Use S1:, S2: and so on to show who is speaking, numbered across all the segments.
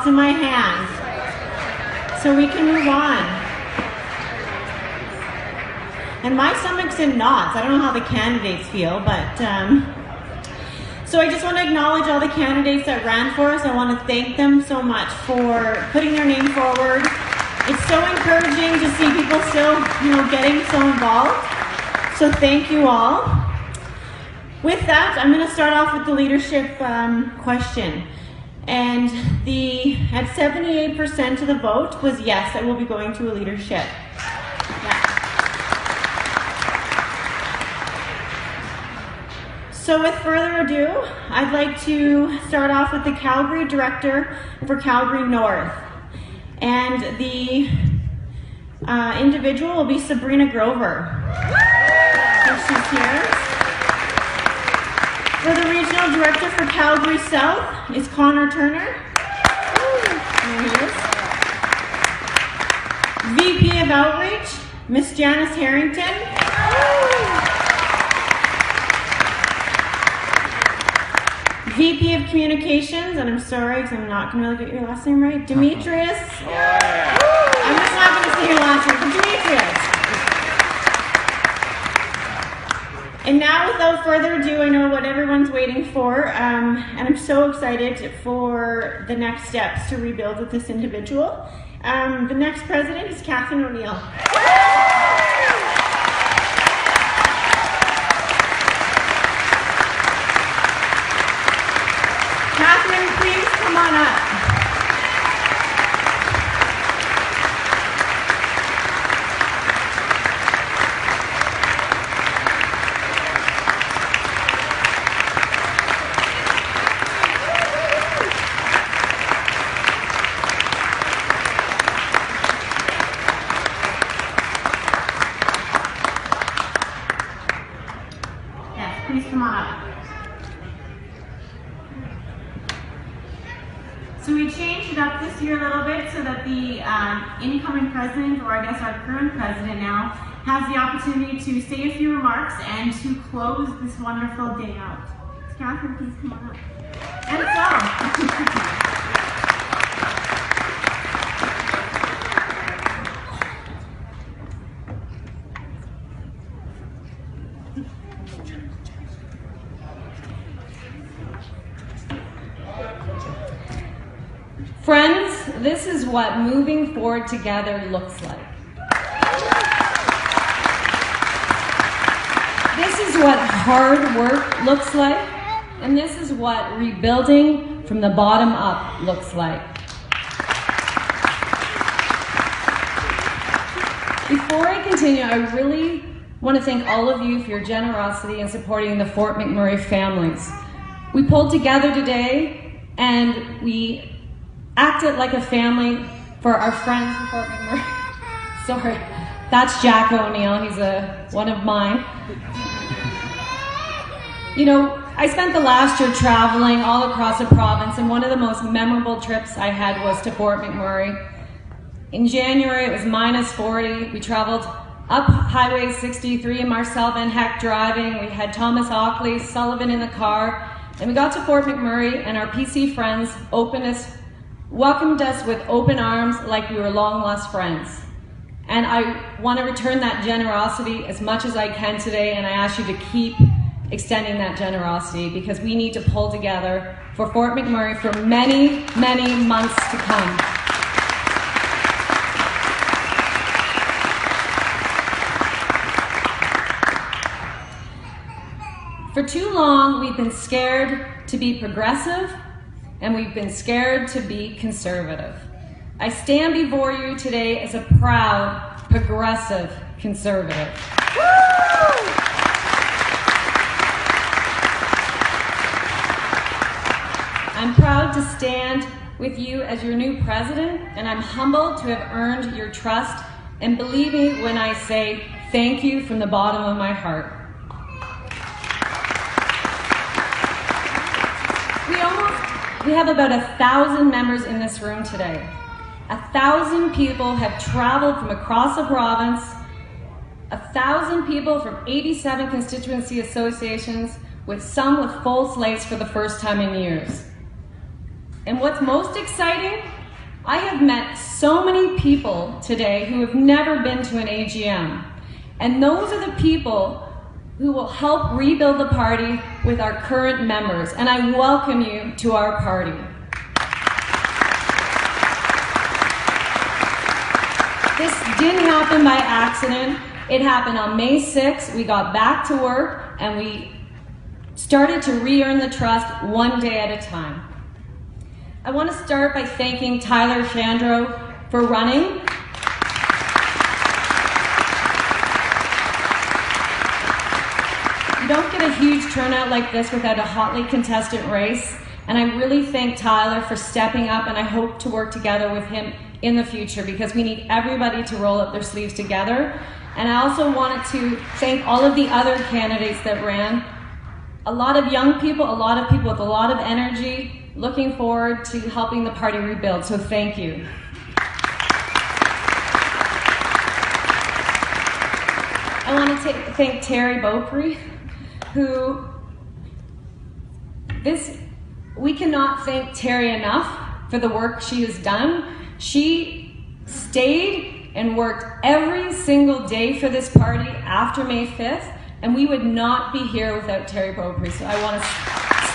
S1: knots in my hand so we can move on. And my stomach's in knots. I don't know how the candidates feel, but so I just want to acknowledge all the candidates that ran for us. I want to thank them so much for putting their name forward. It's so encouraging to see people still, getting so involved. So thank you all. With that, I'm going to start off with the leadership question. And at 78% of the vote was yes, I will be going to a leadership. So with further ado, I'd like to start off with the Calgary Director for Calgary North. And the individual will be Sabrina Grover. So she's here. For the Regional Director for Calgary South is Connor Turner. There he is. VP of Outreach, Miss Janice Harrington. VP of Communications, and I'm sorry because I'm not going to really get your last name right, Demetrius. I'm just not going to say your last name, but Demetrius. And now, without further ado, I know what everyone's waiting for, and I'm so excited for the next steps to rebuild with this individual. The next president is Catherine O'Neill. Catherine, please come on up. Yes, please come on up. So we changed it up this year a little bit so that the incoming president, or I guess our current president now, has the opportunity to say a few remarks and to close this wonderful day out. So Catherine, please come on up. And so.
S2: Friends, this is what moving forward together looks like. This is what hard work looks like, and this is what rebuilding from the bottom up looks like. Before I continue, I really want to thank all of you for your generosity in supporting the Fort McMurray families. We pulled together today and we acted like a family for our friends from Fort McMurray. Sorry, that's Jack O'Neill. He's one of mine. I spent the last year traveling all across the province, and one of the most memorable trips I had was to Fort McMurray. In January, it was -40. We traveled up Highway 63 in Marcel Van Heck driving. We had Thomas Ockley, Sullivan in the car, and we got to Fort McMurray, and our PC friends welcomed us with open arms like we were long-lost friends. And I want to return that generosity as much as I can today, and I ask you to keep extending that generosity because we need to pull together for Fort McMurray for many, many months to come. For too long, we've been scared to be progressive, and we've been scared to be conservative. I stand before you today as a proud, progressive conservative. Woo! I'm proud to stand with you as your new president, and I'm humbled to have earned your trust, and believe me when I say thank you from the bottom of my heart. We have about 1,000 members in this room today. 1,000 people have traveled from across the province, 1,000 people from 87 constituency associations, with some with full slates for the first time in years. And what's most exciting, I have met so many people today who have never been to an AGM. And those are the people who will help rebuild the party with our current members. And I welcome you to our party. This didn't happen by accident. It happened on May 6th. We got back to work and we started to re-earn the trust one day at a time. I want to start by thanking Tyler Shandro for running. You don't get a huge turnout like this without a hotly contested race, and I really thank Tyler for stepping up, and I hope to work together with him in the future because we need everybody to roll up their sleeves together. And I also wanted to thank all of the other candidates that ran. A lot of young people, a lot of people with a lot of energy, looking forward to helping the party rebuild, so thank you. I want to thank Terry Beaupre, who, we cannot thank Terry enough for the work she has done. She stayed and worked every single day for this party after May 5th, and we would not be here without Terry Beaupre. So I want to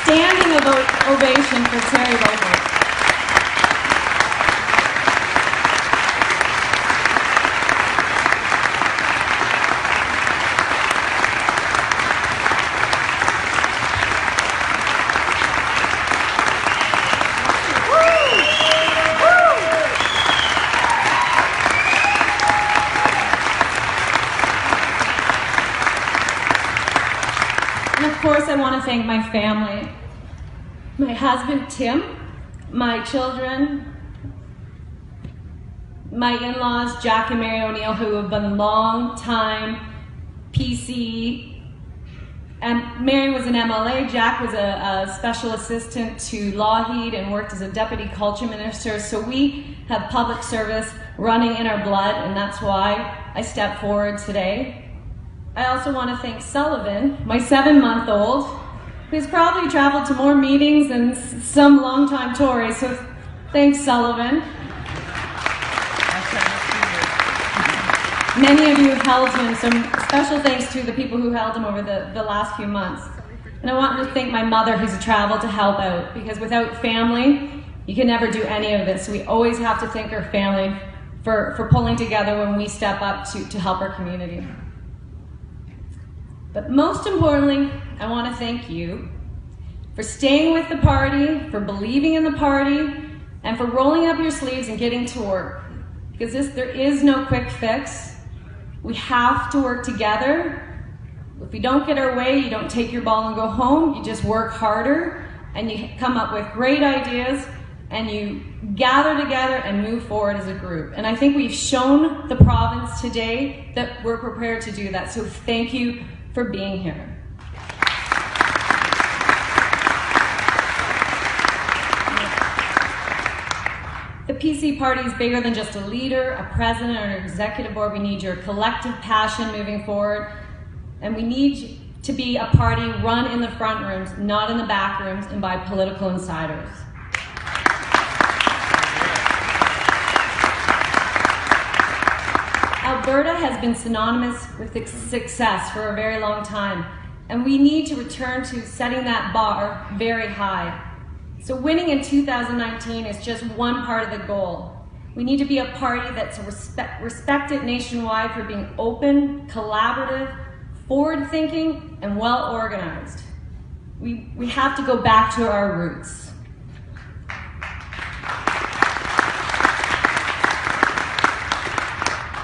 S2: standing ovation for Terry Beaupre. And of course, I want to thank my family. My husband, Tim, my children, my in-laws, Jack and Mary O'Neill, who have been long-time PC. And Mary was an MLA, Jack was a special assistant to Lougheed and worked as a deputy culture minister. So we have public service running in our blood, and that's why I stepped forward today. I also want to thank Sullivan, my 7-month-old, who's probably traveled to more meetings than some longtime Tories, so thanks, Sullivan. Many of you have held him, so special thanks to the people who held him over the last few months. And I want to thank my mother who's traveled to help out, because without family, you can never do any of this. So we always have to thank our family for pulling together when we step up to help our community. But most importantly, I want to thank you for staying with the party, for believing in the party, and for rolling up your sleeves and getting to work. Because there is no quick fix. We have to work together. If we don't get our way, you don't take your ball and go home. You just work harder, and you come up with great ideas, and you gather together and move forward as a group. And I think we've shown the province today that we're prepared to do that. So thank you for being here. The PC party is bigger than just a leader, a president, or an executive board. We need your collective passion moving forward. And we need to be a party run in the front rooms, not in the back rooms and by political insiders. Alberta has been synonymous with success for a very long time, and we need to return to setting that bar very high. So winning in 2019 is just one part of the goal. We need to be a party that's respected nationwide for being open, collaborative, forward-thinking, and well-organized. We have to go back to our roots.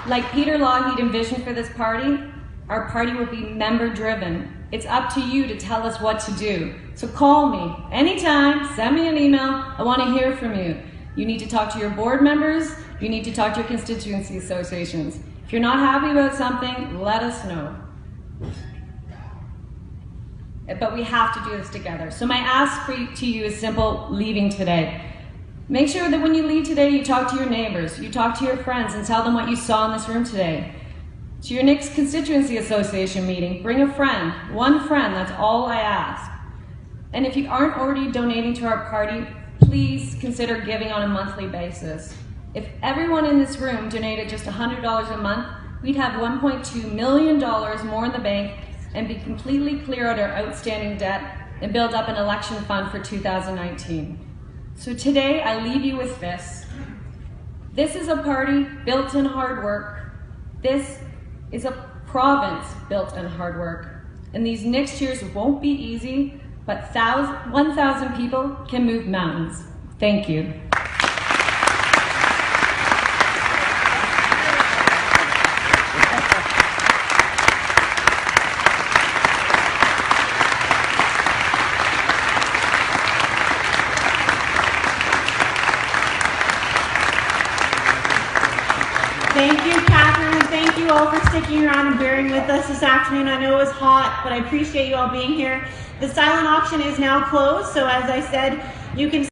S2: Like Peter Lougheed envisioned for this party, our party will be member-driven. It's up to you to tell us what to do. So call me anytime, send me an email. I want to hear from you. You need to talk to your board members. You need to talk to your constituency associations. If you're not happy about something, let us know. But we have to do this together. So my ask to you is simple: leaving today. Make sure that when you leave today, you talk to your neighbors, you talk to your friends, and tell them what you saw in this room today. To your next constituency association meeting, bring a friend, one friend, that's all I ask. And if you aren't already donating to our party, please consider giving on a monthly basis. If everyone in this room donated just $100 a month, we'd have $1.2 million more in the bank and be completely clear out our outstanding debt and build up an election fund for 2019. So today, I leave you with this. This is a party built in hard work. This is a province built in hard work. And these next years won't be easy, but 1,000 people can move mountains. Thank you.
S1: Thank you, Catherine, and thank you all for sticking around and bearing with us this afternoon. I know it was hot, but I appreciate you all being here. The silent auction is now closed, so as I said, you can